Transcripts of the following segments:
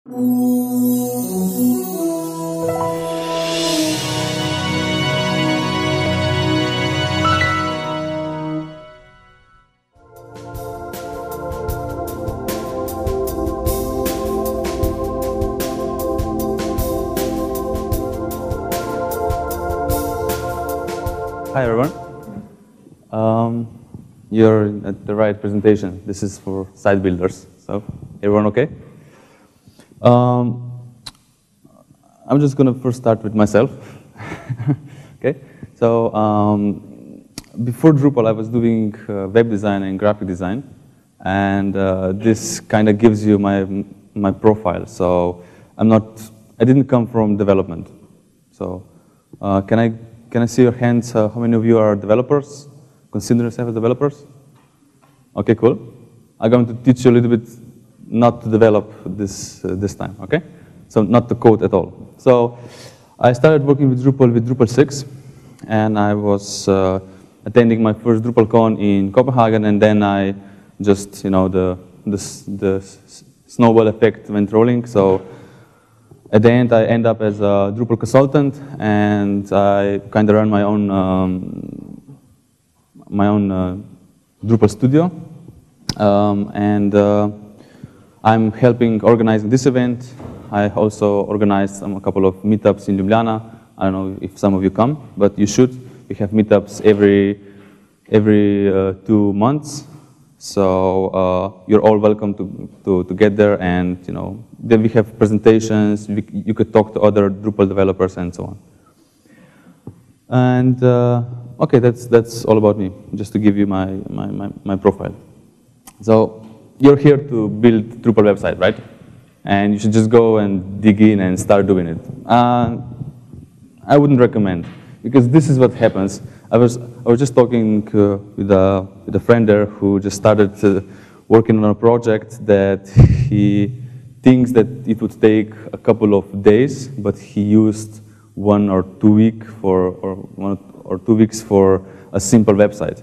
Hi everyone. You're at the right presentation. This is for site builders. So, everyone okay? I'm just going to first start with myself. Okay. So, before Drupal, I was doing web design and graphic design, and this kind of gives you my profile. So, I didn't come from development. So, can I see your hands? How many of you are developers? Consider yourself as developers? Okay, cool. I'm going to teach you a little bit not to develop this time, okay? So not to code at all. So I started working with Drupal 6, and I was attending my first DrupalCon in Copenhagen, and then I just, the snowball effect went rolling. So at the end, I end up as a Drupal consultant, and I kind of run my own Drupal studio, and I'm helping organizing this event. I also organized a couple of meetups in Ljubljana. I don't know if some of you come, but you should. We have meetups every 2 months. So you're all welcome to get there, and then we have presentations. You could talk to other Drupal developers and so on. And okay, that's all about me. Just to give you my profile. So you're here to build Drupal website, right? And you should just go and dig in and start doing it. I wouldn't recommend, because this is what happens. I was just talking with a friend there who just started working on a project that he thinks that it would take a couple of days, but he used 1 or 2 weeks for a simple website.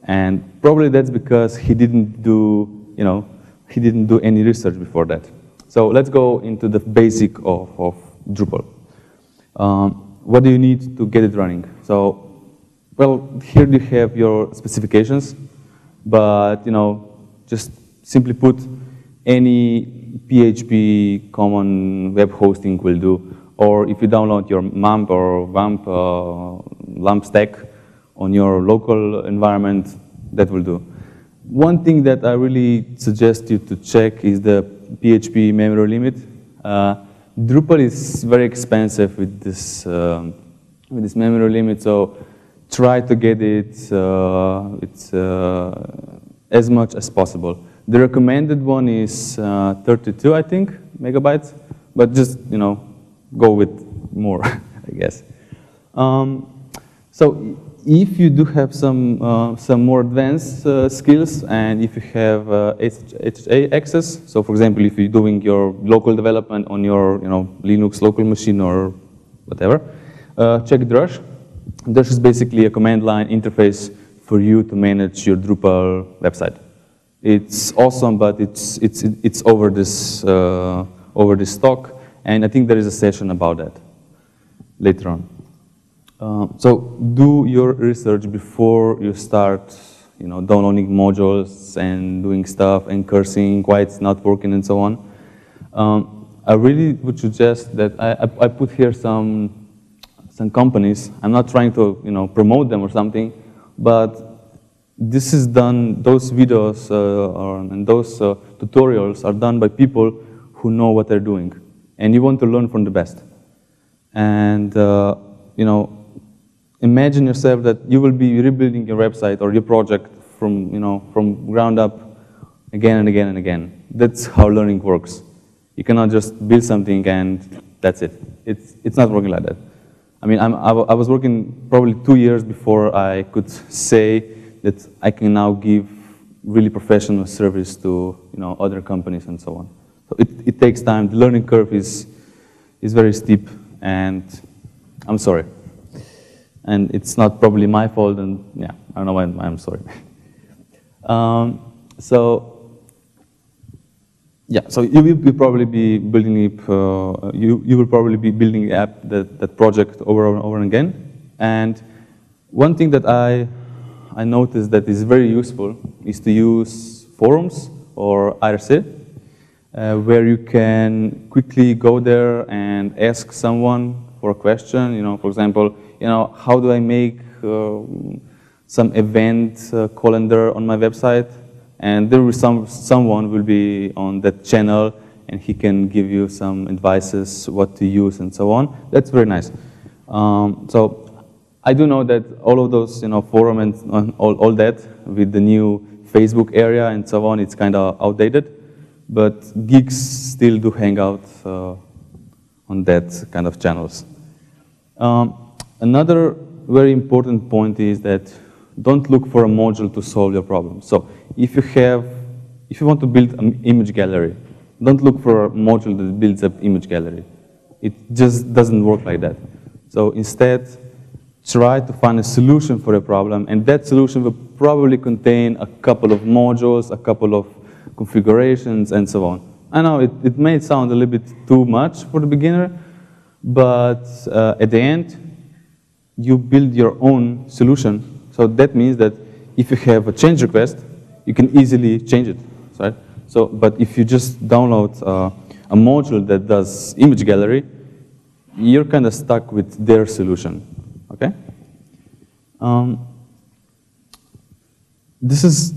And probably that's because he didn't do any research before that. So let's go into the basic of Drupal. What do you need to get it running? So, well, here you have your specifications, but just simply put, any PHP common web hosting will do. Or if you download your MAMP or WAMP LAMP stack on your local environment, that will do. One thing that I really suggest you to check is the PHP memory limit. Drupal is very expensive with this memory limit, so try to get it as much as possible. The recommended one is 32, I think, megabytes, but just go with more, I guess. So if you do have some more advanced skills, and if you have SSH access, so for example, if you're doing your local development on your Linux local machine or whatever, check Drush. Drush is basically a command line interface for you to manage your Drupal website. It's awesome, but it's over this talk, and I think there is a session about that later on. So do your research before you start, downloading modules and doing stuff and cursing why it's not working and so on. I really would suggest that I put here some companies. I'm not trying to promote them or something, but this is done. Those videos and those tutorials are done by people who know what they're doing, and you want to learn from the best. And imagine yourself that you will be rebuilding your website or your project from ground up again and again and again. That's how learning works. You cannot just build something and that's it. It's not working like that. I mean, I was working probably 2 years before I could say that I can now give really professional service to other companies and so on. So it takes time. The learning curve is very steep, and I'm sorry. And it's not probably my fault, and yeah, I don't know why I'm sorry. So Yeah, so you will probably be building you will probably be building app that project over and over again. And one thing that I noticed that is very useful is to use forums or IRC, where you can quickly go there and ask someone for a question. For example, how do I make some event calendar on my website? And there will someone will be on that channel, and he can give you some advices, what to use, and so on. That's very nice. So I do know that all of those, forum and all that with the new Facebook area and so on, it's kind of outdated. But geeks still do hang out on that kind of channels. Another very important point is that don't look for a module to solve your problem. So if you want to build an image gallery, don't look for a module that builds up image gallery. It just doesn't work like that. So instead, try to find a solution for a problem, and that solution will probably contain a couple of modules, a couple of configurations, and so on. I know it may sound a little bit too much for the beginner, but at the end, you build your own solution. So that means that if you have a change request, you can easily change it, right? So, but if you just download a module that does image gallery, you're kind of stuck with their solution, okay? This is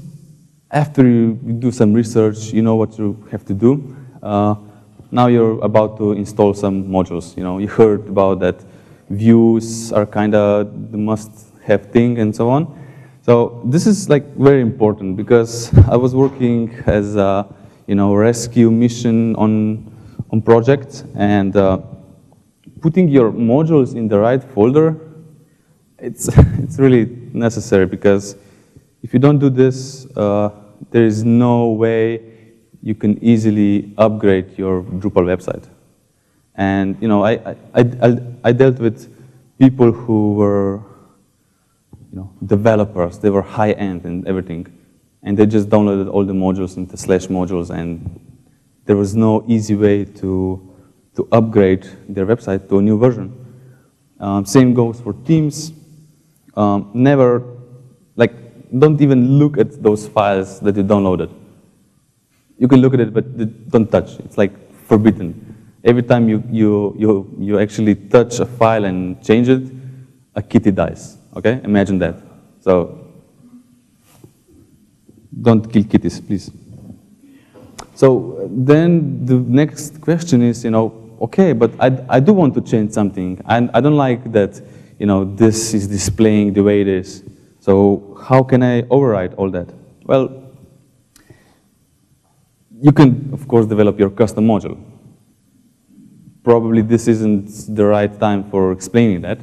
after you do some research, you know what you have to do. Now you're about to install some modules. You heard about that views are kind of the must-have thing and so on. So this is like very important because I was working as a rescue mission on projects, and putting your modules in the right folder, it's really necessary, because if you don't do this, there is no way you can easily upgrade your Drupal website. And I dealt with people who were developers. They were high-end and everything, and they just downloaded all the modules into /modules, and there was no easy way to upgrade their website to a new version. Same goes for themes. Never, don't even look at those files that you downloaded. You can look at it, but don't touch. It's like forbidden. Every time you actually touch a file and change it, a kitty dies. Okay, imagine that. So don't kill kitties, please. So then the next question is, okay, but I do want to change something. I don't like that, this is displaying the way it is. So how can I override all that? Well, you can, of course, develop your custom module. Probably this isn't the right time for explaining that.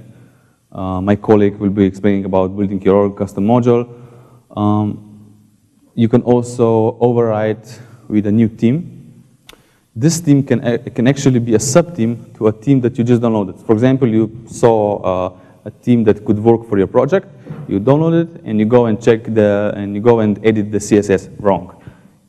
My colleague will be explaining about building your own custom module. You can also override with a new theme. This theme can actually be a sub-theme to a theme that you just downloaded. For example, you saw a theme that could work for your project. You download it, and you go and you go and edit the CSS wrong.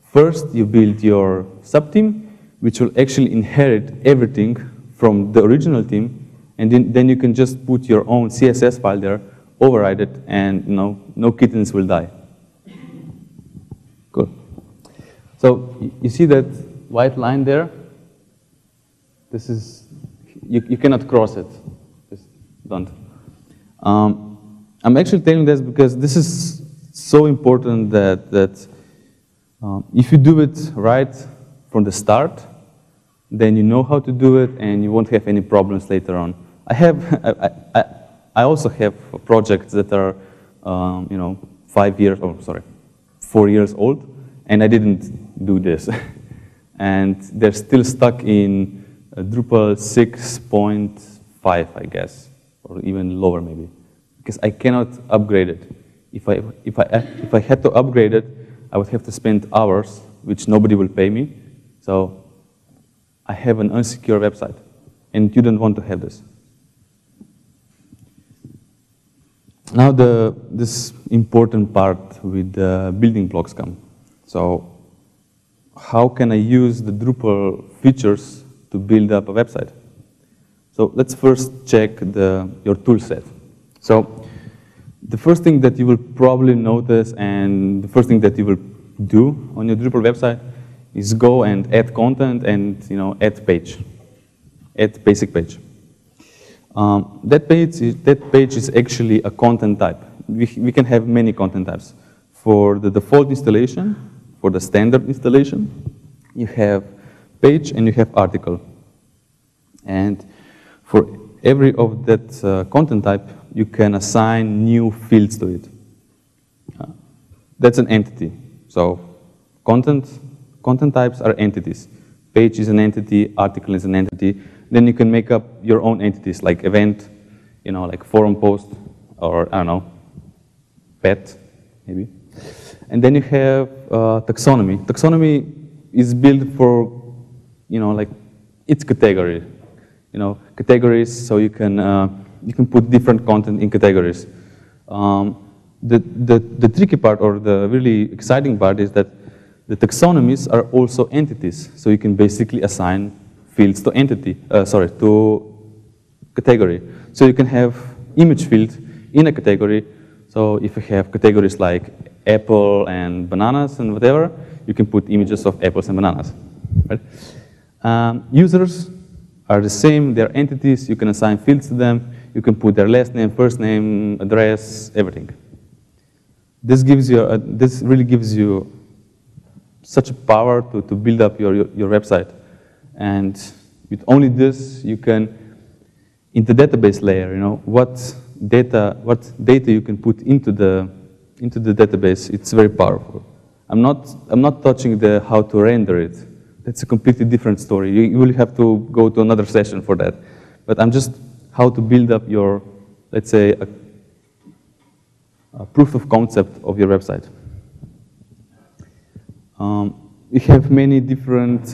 First, you build your sub-theme, which will actually inherit everything from the original theme, and then you can just put your own CSS file there, override it, and no kittens will die. Cool. So you see that white line there? This is, you cannot cross it. Just don't. I'm actually telling this because this is so important that if you do it right from the start, then you know how to do it, and you won't have any problems later on. I also have projects that are 4 years old, and I didn't do this. And they're still stuck in Drupal 6.5, I guess, or even lower maybe, because I cannot upgrade it. If I had to upgrade it, I would have to spend hours, which nobody will pay me. So I have an unsecure website, and you don't want to have this. Now this important part with the building blocks come. So how can I use the Drupal features to build up a website? So let's first check your tool set. So the first thing that you will probably notice and the first thing that you will do on your Drupal website is go and add content and add page, add basic page. That page is actually a content type. We can have many content types. For the default installation, for the standard installation, you have page and you have article. And for every of that content type, you can assign new fields to it. That's an entity. So content types are entities. Page is an entity, article is an entity. Then you can make up your own entities, like event, like forum post, or I don't know, pet, maybe. And then you have taxonomy. Taxonomy is built for, like its category. Categories, so you can put different content in categories. The tricky part, or the really exciting part, is that the taxonomies are also entities. So you can basically assign fields to to category. So you can have image field in a category. So if you have categories like apple and bananas and whatever, you can put images of apples and bananas. Right? Users are the same. They're entities. You can assign fields to them. You can put their last name, first name, address, everything. This really gives you such a power to build up your website. And with only this, you can, in the database layer, what data you can put into the database. It's very powerful. I'm not touching the how to render it. That's a completely different story. You will have to go to another session for that. But I'm just how to build up your, let's say, a proof of concept of your website. We have many different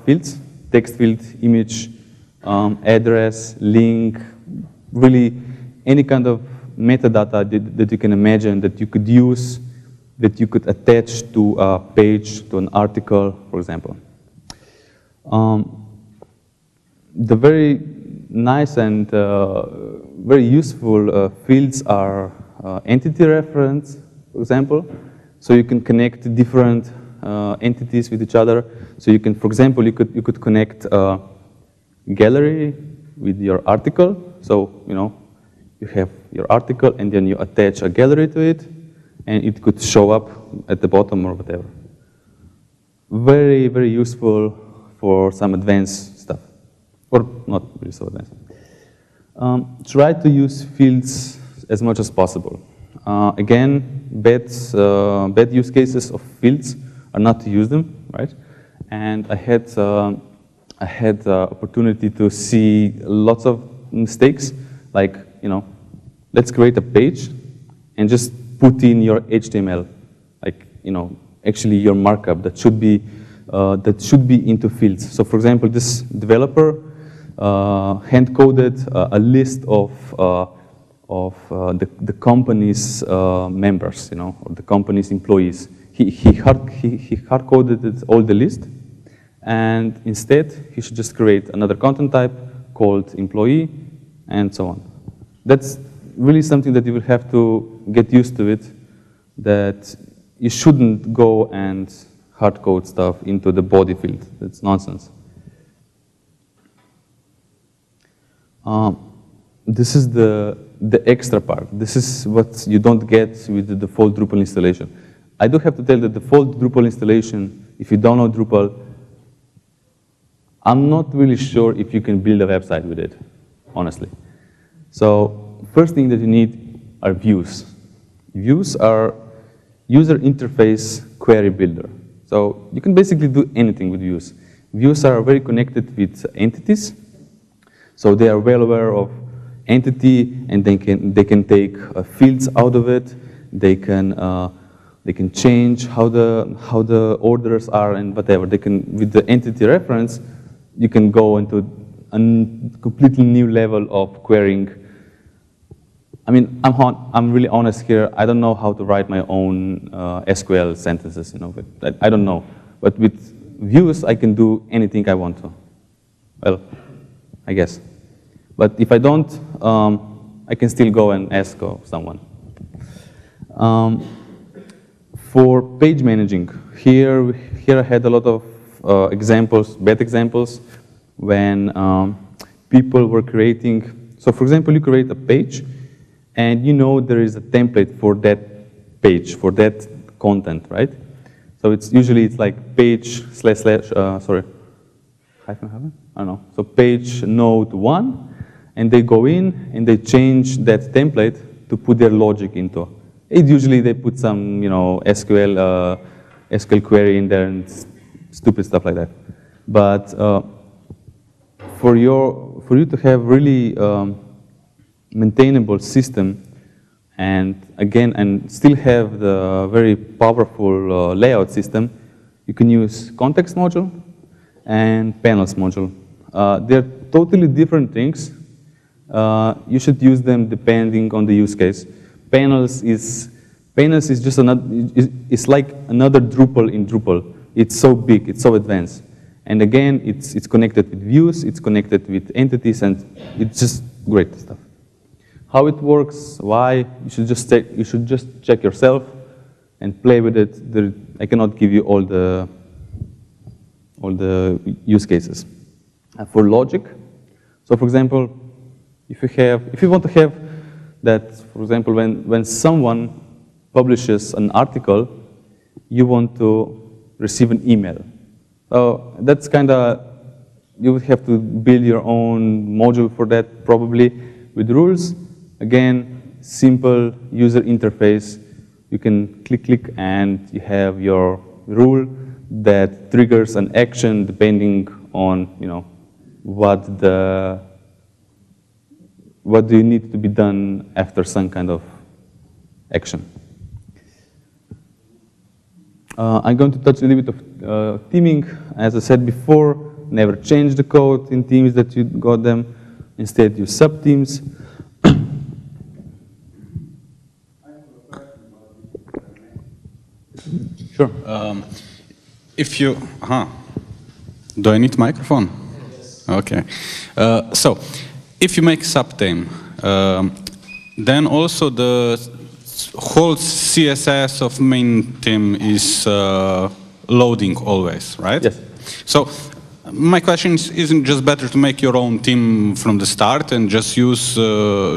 fields: text field, image, address, link, really any kind of metadata that you can imagine that you could use, that you could attach to a page, to an article, for example. The very nice and very useful fields are entity reference, for example. So you can connect different entities with each other. So you can, for example, you could connect gallery with your article. So you have your article and then you attach a gallery to it, and it could show up at the bottom or whatever. Very, very useful for some advanced stuff, or not really so advanced. Try to use fields as much as possible. Again, bad use cases of fields are not to use them, right? And I had opportunity to see lots of mistakes, like let's create a page and just put in your HTML, like actually your markup that should be into fields. So for example, this developer hand-coded a list of the company's members, or the company's employees. He hard-coded all the list, and instead he should just create another content type called employee, and so on. That's really something that you will have to get used to it, that you shouldn't go and hard-code stuff into the body field. That's nonsense. This is the extra part. This is what you don't get with the default Drupal installation. I do have to tell the default Drupal installation, if you download Drupal, I'm not really sure if you can build a website with it, honestly. So first thing that you need are views. Views are user interface query builder. So you can basically do anything with views. Views are very connected with entities. So they are well aware of entity, and they can take fields out of it. They can change how the orders are and whatever. They can, with the entity reference, you can go into a completely new level of querying. I mean, I'm really honest here. I don't know how to write my own SQL sentences, but I don't know. But with views, I can do anything I want to. Well, I guess. But if I don't, I can still go and ask someone. For page managing, here I had a lot of examples, bad examples, when people were creating. So for example, you create a page, and you know there is a template for that page, for that content, right? So it's usually like page / sorry, hyphen? I don't know. So page node 1, and they go in and they change that template to put their logic into. It usually they put some, you know, SQL query in there and stupid stuff like that. But for you to have really maintainable system, and again, and still have the very powerful layout system, you can use context module and panels module. They're totally different things. You should use them depending on the use case. Panels is just another. It's like another Drupal in Drupal. It's so big. It's so advanced. And again, it's connected with views. It's connected with entities, and it's just great stuff. How it works? Why? You should just check yourself and play with it. I cannot give you all the use cases. For logic, so for example, if you want to have that, for example, when someone publishes an article, you want to receive an email. So that's kind of, you would have to build your own module for that, probably with rules. Again, simple user interface. You can click, and you have your rule that triggers an action depending on, you know, what do you need to be done after some kind of action. I'm going to touch a little bit of theming. As I said before, never change the code in themes that you got them. Instead, use sub-themes. Sure. If you, do I need microphone? Yes. Okay. So, if you make subtheme, then also the whole CSS of main theme is loading always, right? Yes. So, my question is, isn't it just better to make your own theme from the start and just use,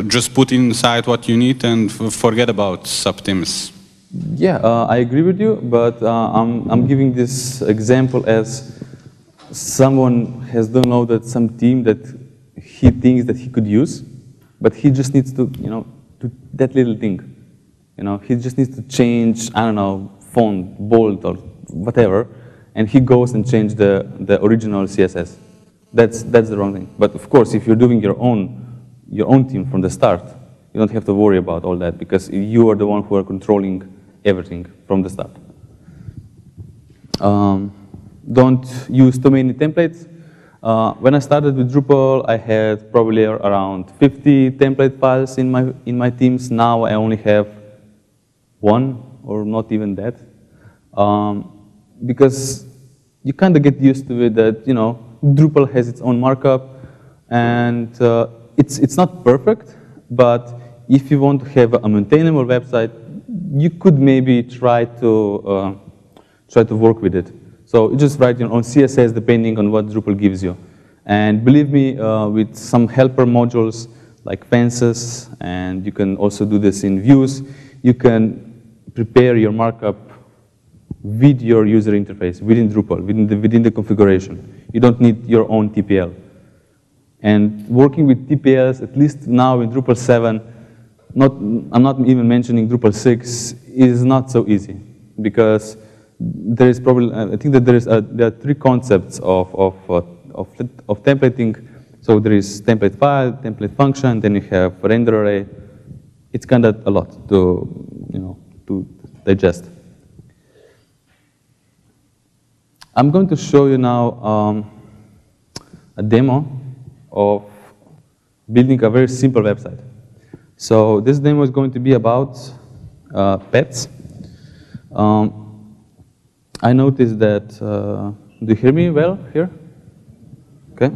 just put inside what you need and forget about subthemes? Yeah, I agree with you, but I'm giving this example as someone has downloaded some theme that he thinks that he could use, but he just needs to, you know, do that little thing. You know, he just needs to change, I don't know, font, bold, or whatever, and he goes and changes the original CSS. That's the wrong thing. But of course, if you're doing your own theme from the start, you don't have to worry about all that because you are the one who are controlling everything from the start. Don't use too many templates. When I started with Drupal, I had probably around 50 template files in my themes. Now I only have 1 or not even that, because you kind of get used to it that, you know, Drupal has its own markup, and it's not perfect, but if you want to have a maintainable website, you could maybe try to work with it. So you just write your own CSS depending on what Drupal gives you. And believe me, with some helper modules like fences, and you can also do this in views, you can prepare your markup with your user interface within Drupal, within the configuration. You don't need your own TPL. And working with TPLs, at least now in Drupal 7, I'm not even mentioning Drupal 6, is not so easy, because there is probably, I think that there are 3 concepts of templating. So there is template file, template function, then you have render array. It's kind of a lot to, you know, to digest. I'm going to show you now a demo of building a very simple website. So this demo is going to be about pets. I noticed that, do you hear me well here? Okay.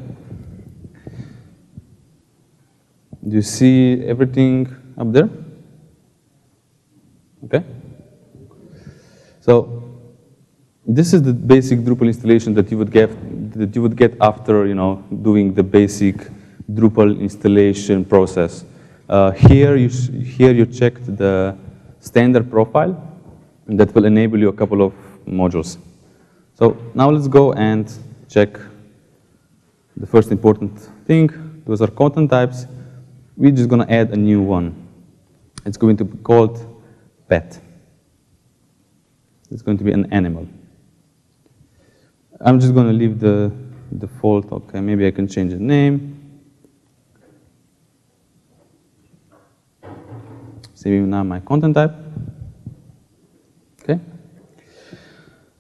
Do you see everything up there? Okay. So this is the basic Drupal installation that you would get after doing the basic Drupal installation process. Here you checked the standard profile that will enable you a couple of modules. So now let's go and check the first important thing. Those are content types. We're just going to add a new one. It's going to be called pet. It's going to be an animal. I'm just going to leave the default. Okay, maybe I can change the name. Saving now my content type. Okay.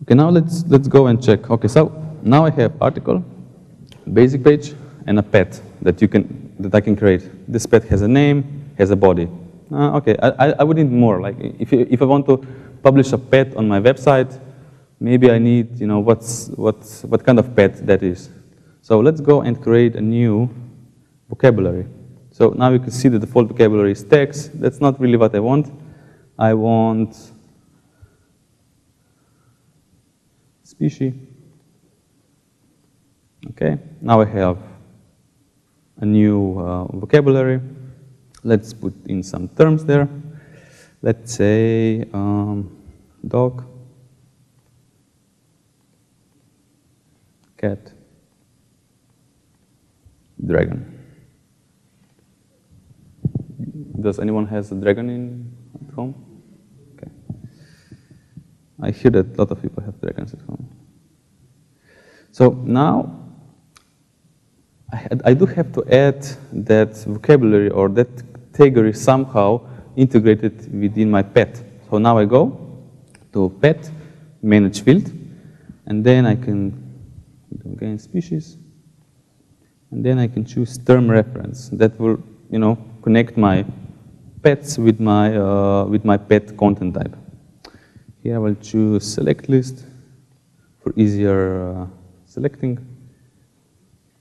Okay, now let's go and check. Okay, so now I have article, basic page, and a pet that I can create. This pet has a name, has a body. Okay, I would need more. Like if I want to publish a pet on my website, maybe I need what kind of pet that is. So let's go and create a new vocabulary. So now you can see the default vocabulary is text. That's not really what I want. I want species. Okay, now I have a new vocabulary. Let's put in some terms there. Let's say dog, cat, dragon. Does anyone has a dragon at home? Okay. I hear that a lot of people have dragons at home. So now I do have to add that vocabulary or that category somehow integrated within my pet. So now I go to pet, manage field, and then I can do again species, and then I can choose term reference. That will, connect my pets with my pet content type. Here I will choose select list for easier selecting.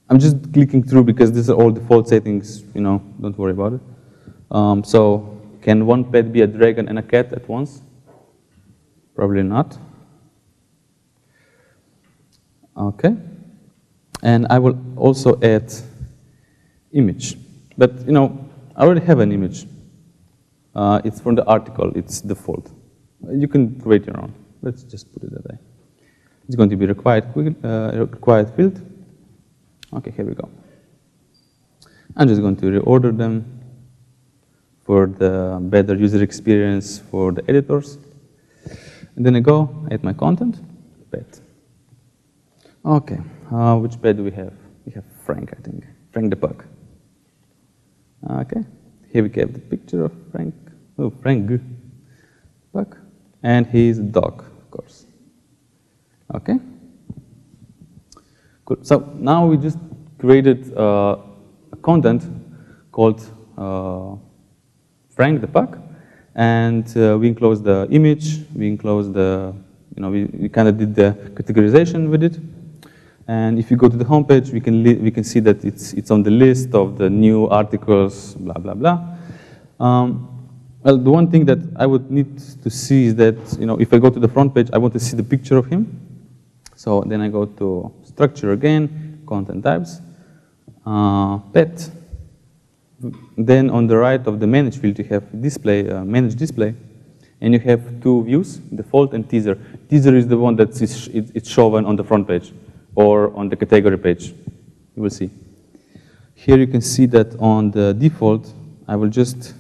I'm just clicking through because these are all default settings, don't worry about it. So can one pet be a dragon and a cat at once? Probably not. Okay. And I will also add image. But, I already have an image. It's from the article. It's default. You can create your own. Let's just put it that way. It's going to be required field. Okay, here we go. I'm just going to reorder them for the better user experience for the editors. And then I go, add my content, pet. Okay, which pet do we have? We have Frank, I think. Frank the pug. Okay, here we have the picture of Frank. Oh, Frank pug. And he's a dog, of course. Okay. Cool. So now we just created a content called Frank the pug, and we enclosed the image. We enclosed the, we kind of did the categorization with it. And if you go to the homepage, we can see that it's on the list of the new articles, blah blah blah. Well, the one thing that I would need to see is that if I go to the front page, I want to see the picture of him. So then I go to structure again, content types, pet. Then on the right of the manage field, you have display, manage display, and you have two views, default and teaser. Teaser is the one that it's shown on the front page or on the category page. You will see. Here you can see that on the default, I will just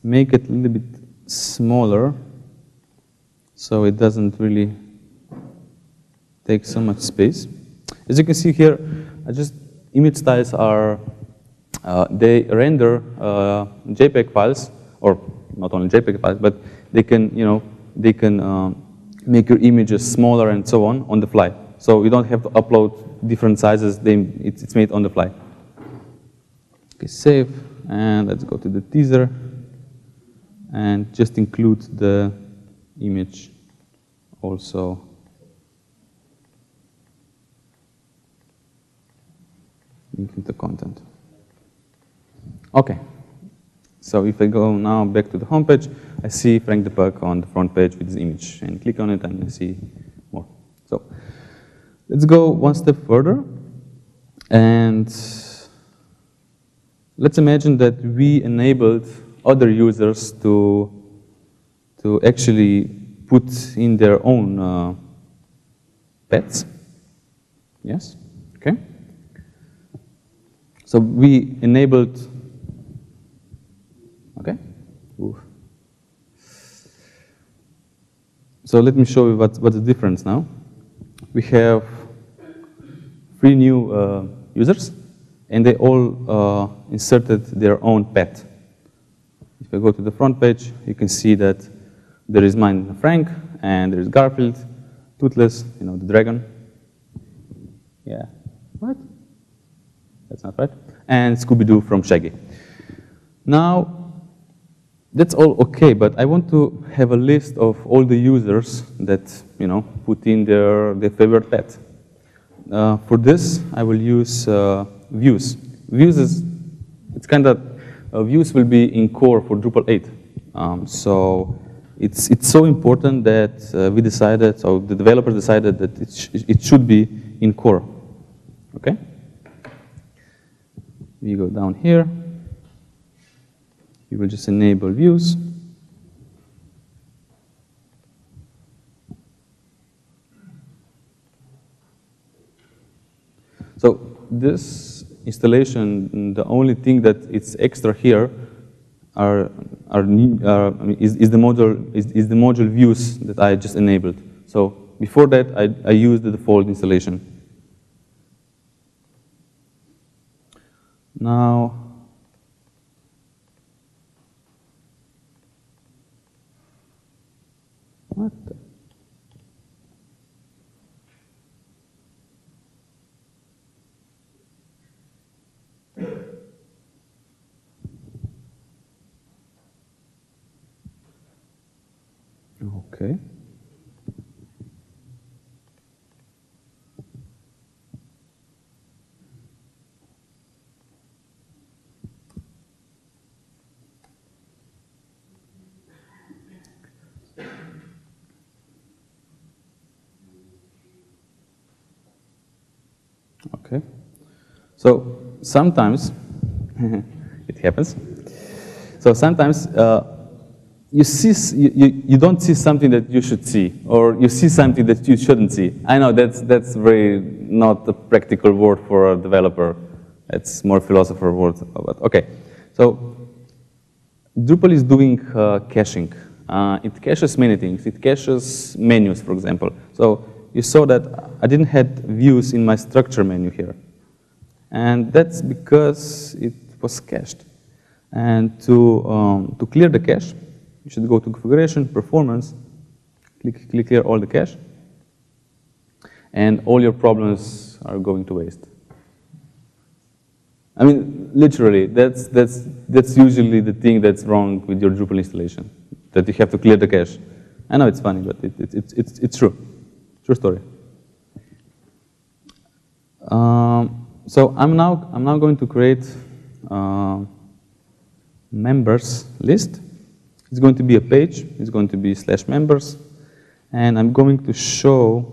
make it a little bit smaller so it doesn't really take so much space. As you can see here, image styles are, they render JPEG files, or not only JPEG files, but they can, make your images smaller and so on the fly. So you don't have to upload different sizes, it's made on the fly. Okay, save, and let's go to the teaser, and just include the image also linking the content. Okay. So if I go now back to the home page, I see Frank the Puck on the front page with this image, and click on it and I see more. So let's go one step further, and let's imagine that we enabled other users to actually put in their own pets. Yes? Okay. So we enabled, okay. Oof. So let me show you what's the difference now. We have 3 new users, and they all inserted their own pet. If I go to the front page, you can see that there is mine, Frank, and there is Garfield, Toothless, you know, the dragon. Yeah. What? That's not right. And Scooby-Doo from Shaggy. Now, that's all okay, but I want to have a list of all the users that, you know, put in their favorite pet. For this, I will use views. Views is, it's kind of, views will be in core for Drupal 8. So it's so important that we decided, so the developers decided that it should be in core. Okay? We go down here. We will just enable views. So this installation, the only thing that it's extra here is the module views that I just enabled. So before that, I used the default installation. Now, what the? Okay. Okay. So sometimes it happens. So sometimes you don't see something that you should see, or you see something that you shouldn't see. I know that's very not a practical word for a developer. It's more philosopher word. But okay. So Drupal is doing caching. It caches many things. It caches menus, for example. So you saw that I didn't have views in my structure menu here. And that's because it was cached. And to clear the cache, you should go to Configuration, Performance, click Clear all the cache, and all your problems are going to waste. I mean, literally, that's usually the thing that's wrong with your Drupal installation, that you have to clear the cache. I know it's funny, but it's true. True story. So I'm now going to create members list. It's going to be a page. It's going to be /members, and I'm going to show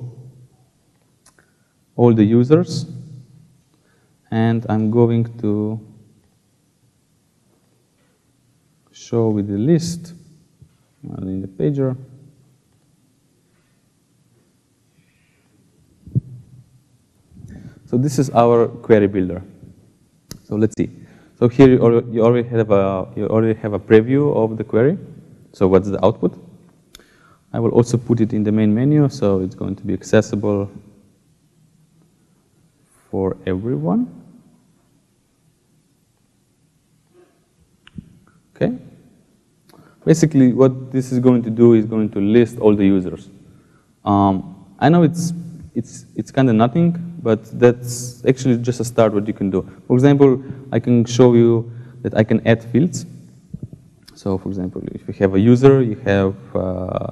all the users, and I'm going to show with the list in the pager. So this is our query builder. So let's see. So here you already have a preview of the query. So what's the output? I will also put it in the main menu, so it's going to be accessible for everyone. Okay. Basically, what this is going to do is going to list all the users. I know it's kind of nothing, but that's actually just a start what you can do. For example, I can show you that I can add fields. So for example, if you have a user, you have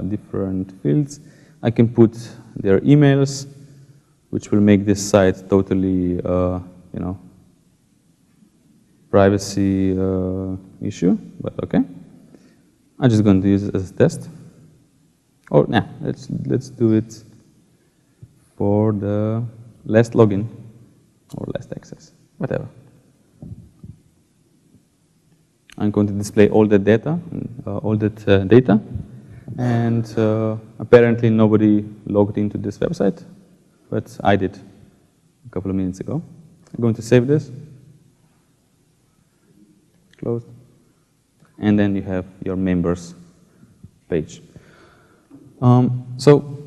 different fields. I can put their emails, which will make this site totally, privacy issue, but okay. I'm just going to use it as a test. Or nah, let's do it for the last login or last access, whatever. I'm going to display all that data, and apparently nobody logged into this website, but I did a couple of minutes ago. I'm going to save this, close, and then you have your members page. So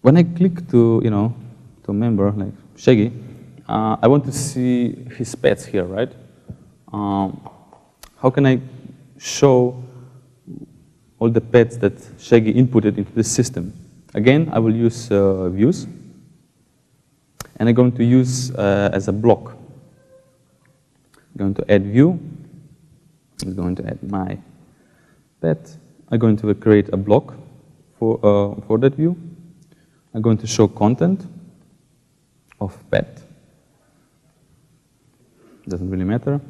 when I click to to member like Shaggy, I want to see his pets here, right? How can I show all the pets that Shaggy inputted into the system? Again, I will use views, and I'm going to use as a block. I'm going to add view. I'm going to add my pet. I'm going to create a block for that view. I'm going to show content of pet. Doesn't really matter.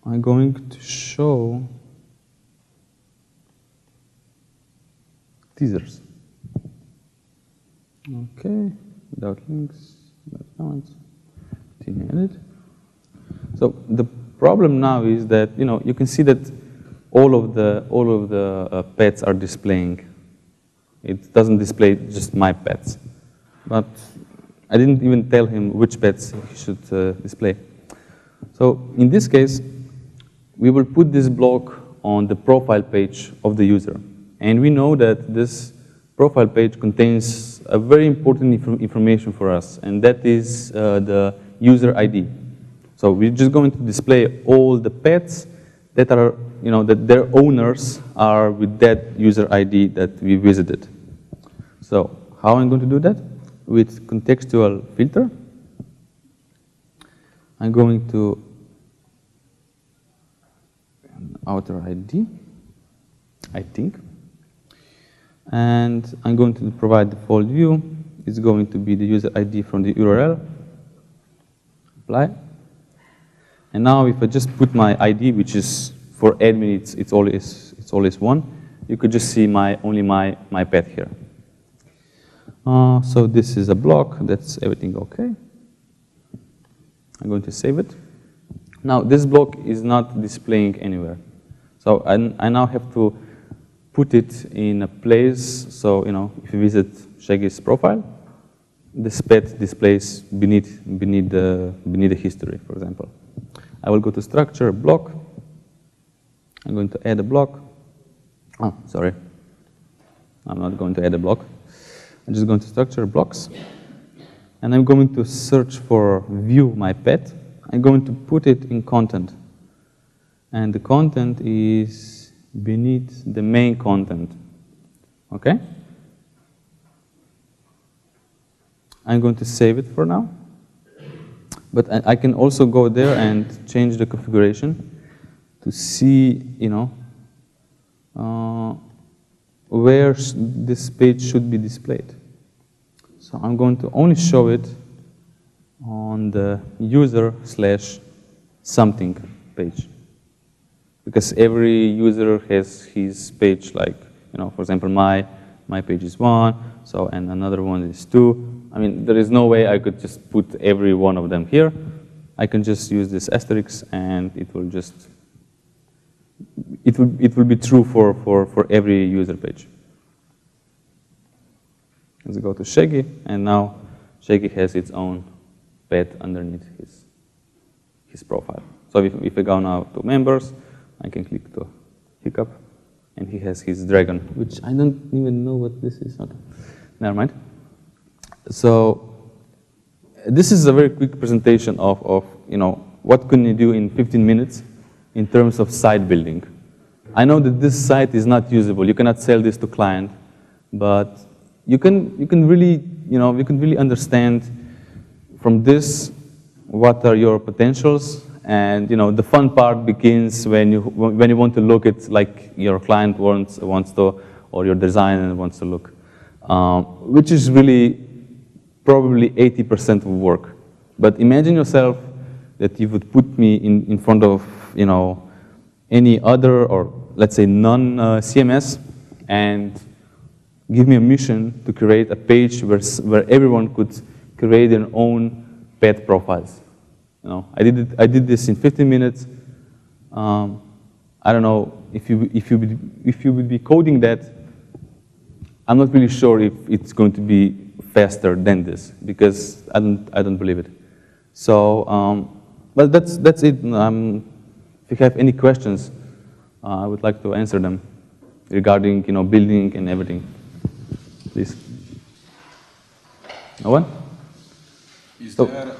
I'm going to show teasers. Okay, without links, without comments. Continue edit. So the problem now is that you can see that all of the pets are displaying. It doesn't display just my pets, but I didn't even tell him which pets he should display. So in this case, we will put this block on the profile page of the user. And we know that this profile page contains a very important information for us, and that is the user ID. So we're just going to display all the pets that are, that their owners are with that user ID that we visited. So how I'm going to do that? With contextual filter. I'm going to outer ID, I think. And I'm going to provide the default view. It's going to be the user ID from the URL. Apply. And now if I just put my ID, which is for admin, it's always 1, you could just see only my pet here. So this is a block. That's everything okay. I'm going to save it. Now this block is not displaying anywhere. So I now have to put it in a place. So if you visit Shaggy's profile, this pet displays beneath the history, for example. I will go to structure, block. I'm going to add a block. Oh, sorry. I'm not going to add a block. I'm just going to structure blocks. And I'm going to search for view my pet. I'm going to put it in content. And the content is beneath the main content. Okay? I'm going to save it for now. But I can also go there and change the configuration to see, where this page should be displayed. So I'm going to only show it on the user/something page. Because every user has his page, like, for example, my page is 1, so, and another one is 2. I mean, there is no way I could just put every one of them here. I can just use this asterisk, and it will be true for every user page. Let's go to Shaggy, and now Shaggy has its own pet underneath his profile. So if I go now to members, I can click to hiccup, and he has his dragon, which I don't even know what this is. Okay, never mind. So this is a very quick presentation of what can you do in 15 minutes in terms of site building. I know that this site is not usable. You cannot sell this to client, but you can really understand from this what are your potentials, and the fun part begins when you want to look at like your client wants to, or your designer wants to look, which is really probably 80% of work. But imagine yourself that you would put me in front of, you know, any other, or let's say non-CMS, and give me a mission to create a page where everyone could create their own pet profiles. You know, I did this in 15 minutes. I don't know if you would be coding that. I'm not really sure if it's going to be faster than this, because I don't believe it. So, but that's it. If you have any questions, I would like to answer them regarding, you know, building and everything. Please. No one? Is there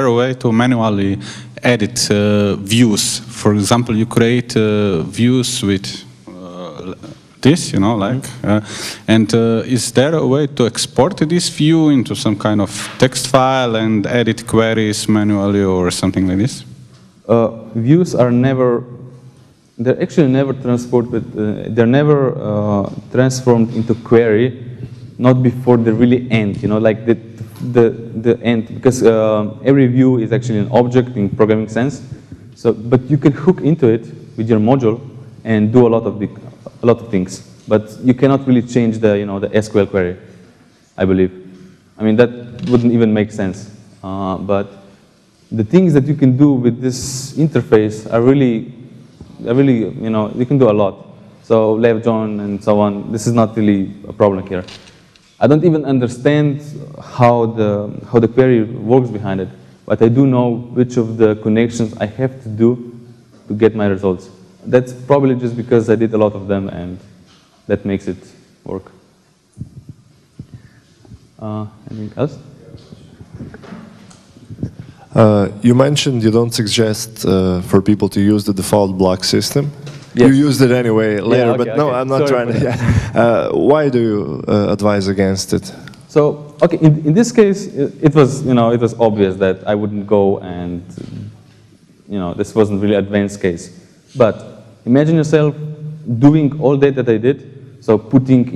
a way to manually edit views? For example, you create views with this, you know, like, and is there a way to export this view into some kind of text file and edit queries manually or something like this? Views are they're actually never transported, they're never transformed into query, not before they really end, you know, like the end, because every view is actually an object in programming sense. So, but you can hook into it with your module and do a lot of things, but you cannot really change the, you know, the SQL query, I believe. I mean, that wouldn't even make sense. But the things that you can do with this interface are really, you know, you can do a lot. So left join and so on. This is not really a problem here. I don't even understand how the query works behind it, but I do know which of the connections I have to do to get my results. That's probably just because I did a lot of them, and that makes it work. Anything else? You mentioned you don't suggest for people to use the default block system. Yes. You used it anyway later, okay, but no, okay. I'm not Sorry trying to. Why do you advise against it? So, okay, in this case, it was, you know, it was obvious that I wouldn't go, and, you know, this wasn't really advanced case. But imagine yourself doing all that I did, so putting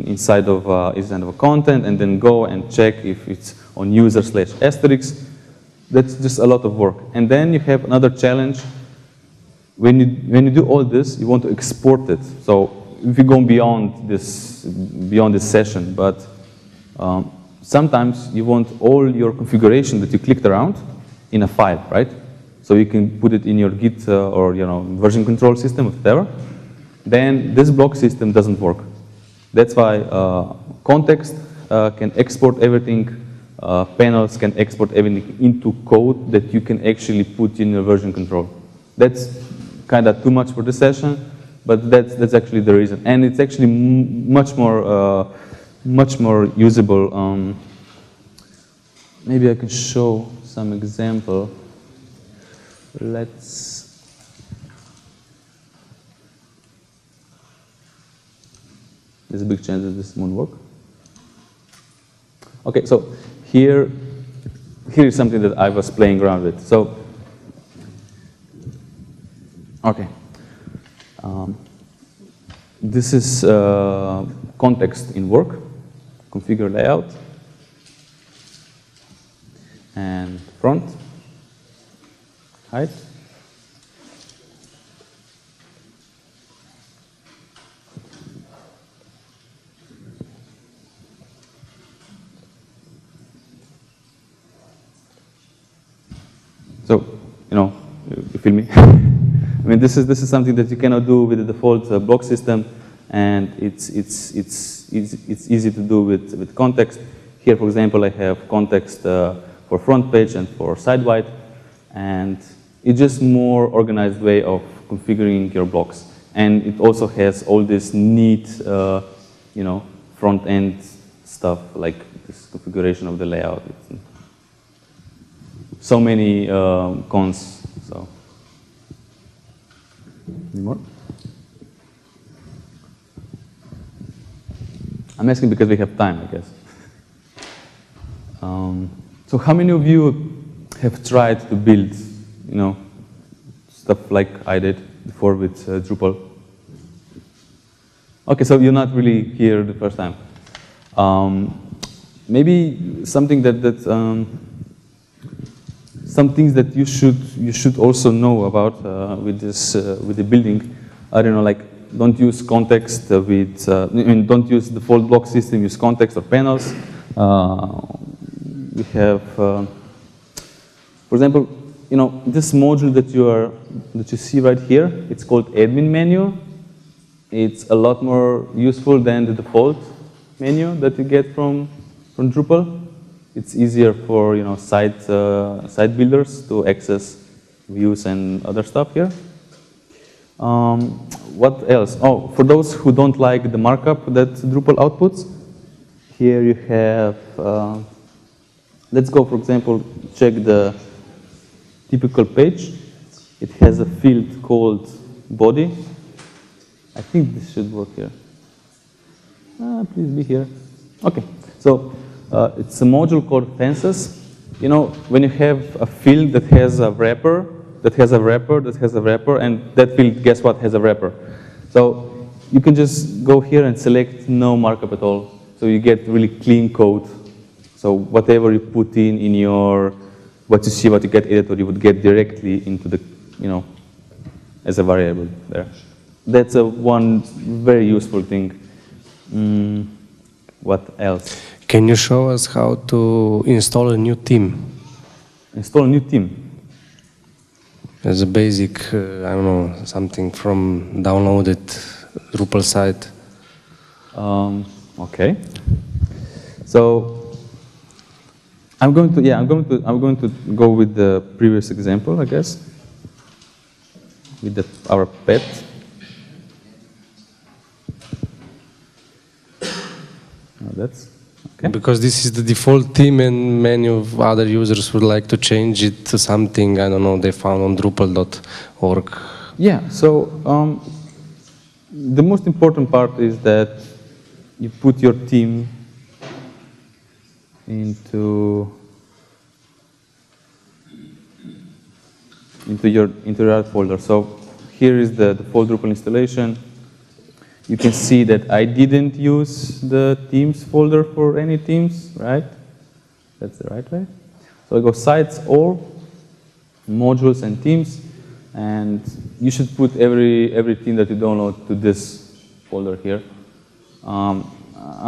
inside of a content, and then go and check if it's on user/asterisk. That's just a lot of work. And then you have another challenge. When you do all this, you want to export it. So if you go beyond this session, but sometimes you want all your configuration that you clicked around in a file, right? So you can put it in your Git or, you know, version control system or whatever. Then this block system doesn't work. That's why context can export everything. Panels can export everything into code that you can actually put in your version control. That's kind of too much for this session, but that's actually the reason, and it's actually much more usable. Maybe I can show some example. There's a big chance that this won't work. Okay, so here is something that I was playing around with. So, okay, this is context in work, configure layout, and front, height. So, you know, you feel me? I mean, this is something that you cannot do with the default block system, and it's easy to do with context. Here, for example, I have context for front page and for side wide, and it's just more organized way of configuring your blocks. And it also has all this neat, you know, front end stuff like this configuration of the layout. So many cons. So, any more? I'm asking because we have time, I guess. So, how many of you have tried to build, you know, stuff like I did before with Drupal? Okay, so you're not really here the first time. Maybe something some things that you should also know about with the building. I don't know, like don't use context with don't use default block system. Use context or panels. We have, for example, this module that you see right here. It's called admin menu. It's a lot more useful than the default menu that you get from Drupal. It's easier for site builders to access views and other stuff here. What else? Oh, for those who don't like the markup that Drupal outputs, here you have. Let's go, for example, check the typical page. It has a field called body. I think this should work here. Please be here. Okay, so it's a module called fences. When you have a field that has a wrapper, that has a wrapper, that has a wrapper, and that field, guess what, has a wrapper. So you can just go here and select no markup at all. So you get really clean code. So whatever you put in your, what you get editor, you would get directly into the, as a variable there. That's one very useful thing. What else? Can you show us how to install a new theme? Install a new theme? As a basic, I don't know, something from downloaded Drupal site. Okay. So I'm going to go with the previous example, I guess, with our pet. That's okay. Because this is the default theme, and many of other users would like to change it to something, I don't know, they found on Drupal.org. Yeah, so the most important part is that you put your theme into your folder. So here is the default Drupal installation. You can see that I didn't use the themes folder for any themes, right? That's the right way. So I go sites, all, modules and themes, and you should put every theme that you download to this folder here. I'm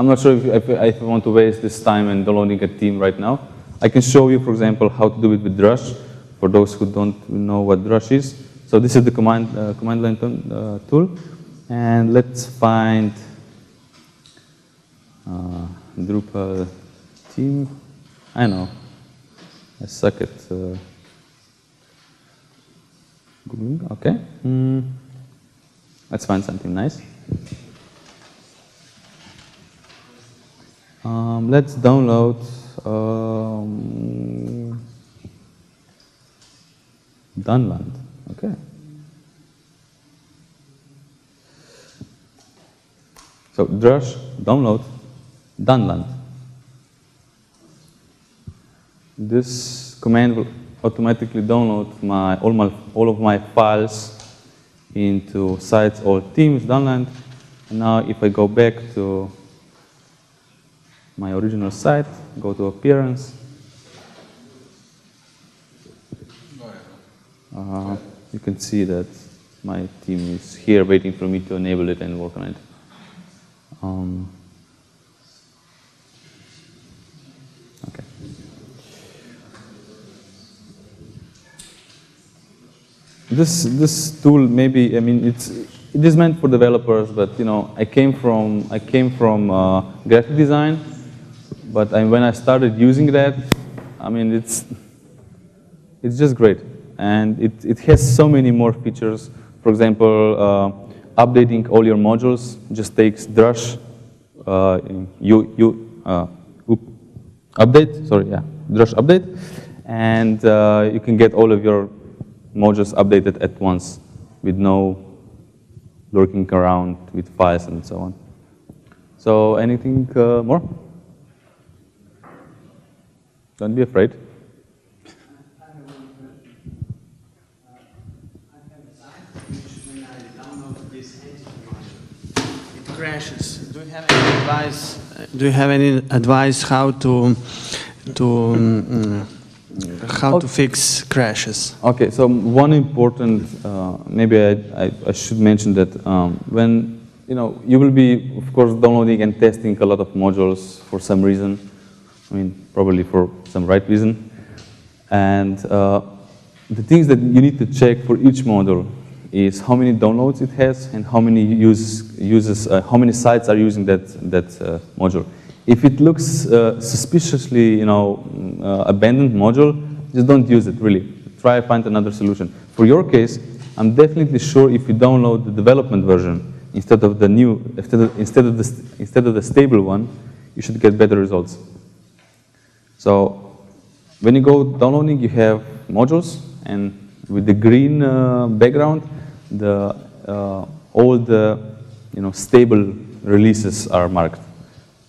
not sure if I want to waste this time in downloading a theme right now. I can show you, for example, how to do it with Drush, for those who don't know what Drush is. So this is the command line tool. And let's find Drupal theme. I know, I suck at Googling. Okay, let's find something nice. Let's download Dunland. Okay. So Drush, download Dunland. This command will automatically download all of my files into sites, all themes, Dunland. And now if I go back to my original site, go to appearance, you can see that my theme is here waiting for me to enable it and work on it. Okay. This tool, maybe, I mean, it is meant for developers, but I came from graphic design, but when I started using that, I mean, it's just great, and it has so many more features. For example, updating all your modules just takes Drush update. Sorry, yeah, Drush update, and you can get all of your modules updated at once with no lurking around with files and so on. So, anything more? Don't be afraid. Crashes. Do you have any advice do you have any advice how to fix crashes? Okay, so one important, maybe I should mention that when you will be, of course, downloading and testing a lot of modules for some reason. I mean, probably for some right reason. And the things that you need to check for each module is how many downloads it has and how many how many sites are using that module. If it looks suspiciously, abandoned module, just don't use it. Really, try to find another solution. For your case, I'm definitely sure if you download the development version instead of the stable one, you should get better results. So when you go downloading, you have modules, and with the green background, all the stable releases are marked.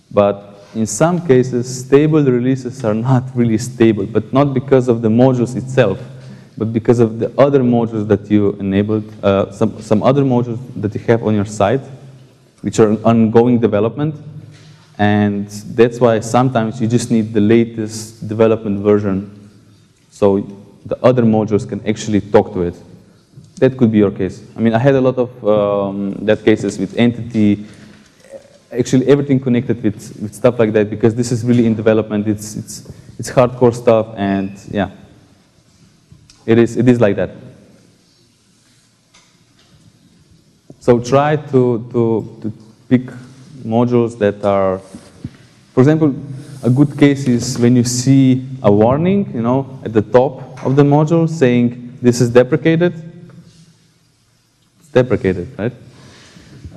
But in some cases, stable releases are not really stable, but not because of the modules itself, but because of the other modules that you enabled, some other modules that you have on your site, which are ongoing development. And that's why sometimes you just need the latest development version so the other modules can actually talk to it. That could be your case. I mean, I had a lot of that cases with entity, actually everything connected with stuff like that, because this is really in development. It's hardcore stuff, and yeah, it is like that. So try to pick modules that are, for example, a good case is when you see a warning, at the top of the module saying this is deprecated. It's deprecated, right?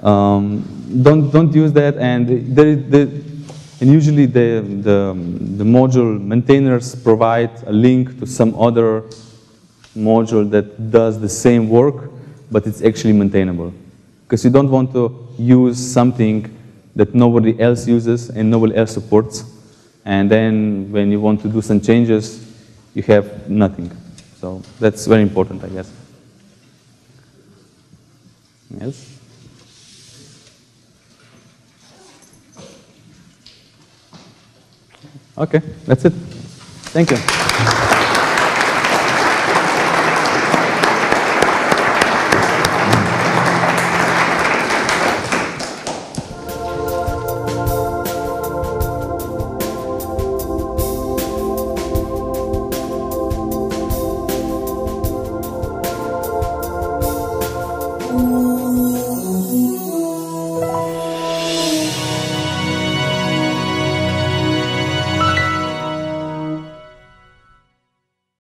Don't use that, and usually the module maintainers provide a link to some other module that does the same work, but it's actually maintainable. Because you don't want to use something that nobody else uses and nobody else supports, and then when you want to do some changes, you have nothing. So that's very important, I guess. Yes? Okay, that's it. Thank you.